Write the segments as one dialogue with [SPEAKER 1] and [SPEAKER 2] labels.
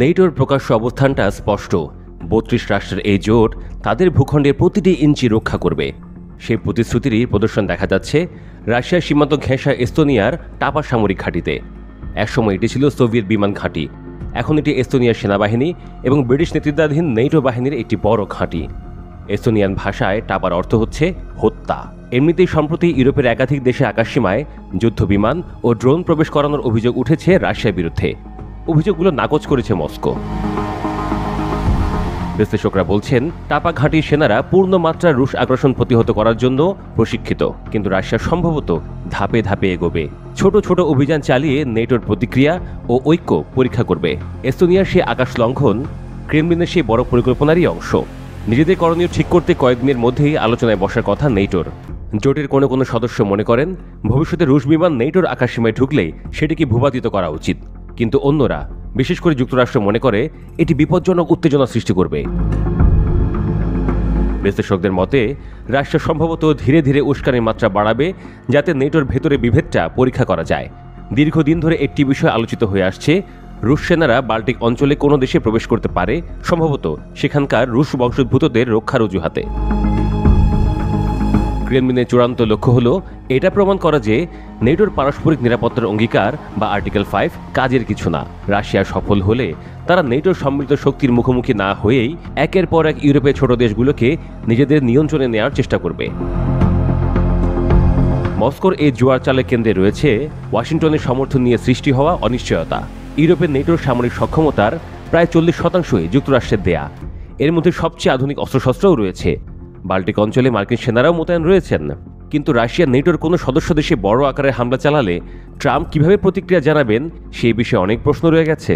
[SPEAKER 1] নেটোর প্রকাশ্য অবস্থানটা স্পষ্ট। ৩২ রাষ্ট্রের এই জোট তাদের ভূখণ্ডের প্রতিটি ইঞ্চি রক্ষা করবে, সেই প্রতিশ্রুতিরই প্রদর্শন দেখা যাচ্ছে রাশিয়ার সীমান্ত ঘেঁষা এস্তোনিয়ার টাপা সামরিক ঘাঁটিতে। একসময় এটি ছিল সোভিয়েত বিমান ঘাঁটি, এখন এটি এস্তোনিয়ার সেনাবাহিনী এবং ব্রিটিশ নেতৃত্বাধীন নেটো বাহিনীর একটি বড় ঘাঁটি। এস্তোনিয়ান ভাষায় টাপার অর্থ হচ্ছে হত্যা। এমনিতেই সম্প্রতি ইউরোপের একাধিক দেশে আকাশসীমায় যুদ্ধ বিমান ও ড্রোন প্রবেশ করানোর অভিযোগ উঠেছে রাশিয়ার বিরুদ্ধে। অভিযোগগুলো নাকচ করেছে মস্কো। বিশ্লেষকরা বলছেন, টাপা ঘাঁটির সেনারা পূর্ণ মাত্রার রুশ আগ্রাসন প্রতিহত করার জন্য প্রশিক্ষিত, কিন্তু রাশিয়া সম্ভবত ধাপে ধাপে এগোবে। ছোট ছোট অভিযান চালিয়ে নেটোর প্রতিক্রিয়া ও ঐক্য পরীক্ষা করবে। এস্তোনিয়ার সেই আকাশ লঙ্ঘন ক্রেমলিনের সেই বড় পরিকল্পনারই অংশ। নিজেদের করণীয় ঠিক করতে কয়েকদিনের মধ্যেই আলোচনায় বসার কথা নেটোর। জোটের কোনো কোনো সদস্য মনে করেন, ভবিষ্যতে রুশ বিমান নেটোর আকাশসীমায় ঢুকলেই সেটিকে ভূপাতিত করা উচিত, কিন্তু অন্যরা, বিশেষ করে যুক্তরাষ্ট্র, মনে করে এটি বিপজ্জনক উত্তেজনা সৃষ্টি করবে। বিশ্লেষকদের মতে, রাশিয়া সম্ভবত ধীরে ধীরে উস্কানির মাত্রা বাড়াবে, যাতে নেটোর ভেতরে বিভেদটা পরীক্ষা করা যায়। দীর্ঘদিন ধরে একটি বিষয় আলোচিত হয়ে আসছে, রুশ সেনারা বাল্টিক অঞ্চলে কোনো দেশে প্রবেশ করতে পারে, সম্ভবত সেখানকার রুশ বংশোদ্ভূতদের রক্ষার অজুহাতে। ক্রেমলিনের চূড়ান্ত লক্ষ্য হল এটা প্রমাণ করা যে নেটোর পারস্পরিক নিরাপত্তার অঙ্গীকার বা আর্টিকেল 5 কাজের কিছু না। রাশিয়া সফল হলে তারা নেটোর সম্মিলিত শক্তির মুখোমুখি না হয়েই একের পর এক ইউরোপের ছোট দেশগুলোকে নিজেদের নিয়ন্ত্রণে নেওয়ার চেষ্টা করবে। মস্কোর এই জোয়ার চালের কেন্দ্রে রয়েছে ওয়াশিংটনের সমর্থন নিয়ে সৃষ্টি হওয়া অনিশ্চয়তা। ইউরোপের নেটোর সামরিক সক্ষমতার প্রায় 40% যুক্তরাষ্ট্রের দেয়া। এর মধ্যে সবচেয়ে আধুনিক অস্ত্রশস্ত্রও রয়েছে। বাল্টিক অঞ্চলে মার্কিন সেনারাও মোতায়েন রয়েছেন। কিন্তু রাশিয়া নেটোর কোনো সদস্য দেশে বড় আকারের হামলা চালালে ট্রাম্প কিভাবে প্রতিক্রিয়া জানাবেন, সেই বিষয়ে অনেক প্রশ্ন রয়ে গেছে।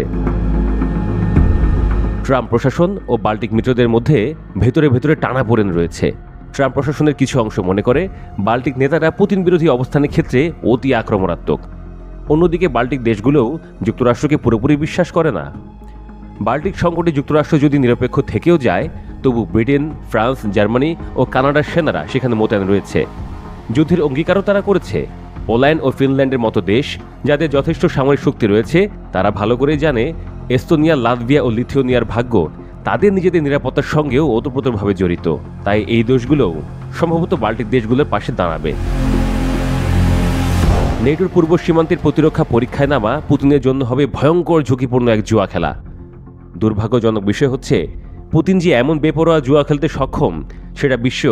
[SPEAKER 1] ট্রাম্প প্রশাসন ও বাল্টিক মিত্রদের মধ্যে ভেতরে ভেতরে টানাপোড়েন রয়েছে। ট্রাম্প প্রশাসনের কিছু অংশ মনে করে বাল্টিক নেতারা পুতিন বিরোধী অবস্থানের ক্ষেত্রে অতি আক্রমণাত্মক। অন্যদিকে বাল্টিক দেশগুলোও যুক্তরাষ্ট্রকে পুরোপুরি বিশ্বাস করে না। বাল্টিক সংকটে যুক্তরাষ্ট্র যদি নিরপেক্ষ থেকেও যায়, তবু ব্রিটেন, ফ্রান্স, জার্মানি ও কানাডার সেনারা সেখানে মোতায়েন রয়েছে। যুদ্ধের অঙ্গীকারও তারা করেছে। পোল্যান্ড ও ফিনল্যান্ডের মতো দেশ, যাদের যথেষ্ট সামরিক শক্তি রয়েছে, তারা ভালো করেই জানে এস্তোনিয়া, লাতভিয়া ও লিথুয়ানিয়ার ভাগ্য তাদের নিজেদের নিরাপত্তার সঙ্গেও ওতপ্রোতভাবে জড়িত। তাই এই দেশগুলোও সম্ভবত বাল্টিক দেশগুলোর পাশে দাঁড়াবে। নেটোর পূর্ব সীমান্তের প্রতিরক্ষা পরীক্ষায় নামা পুতিনের জন্য হবে ভয়ঙ্কর ঝুঁকিপূর্ণ এক জুয়া খেলা। দুর্ভাগ্যজনক বিষয় হচ্ছে, পুতিন যে এমন বেপরোয়া জুয়া খেলতে সক্ষম, সেটা বিশ্ব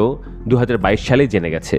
[SPEAKER 1] 2022 সালেই জেনে গেছে।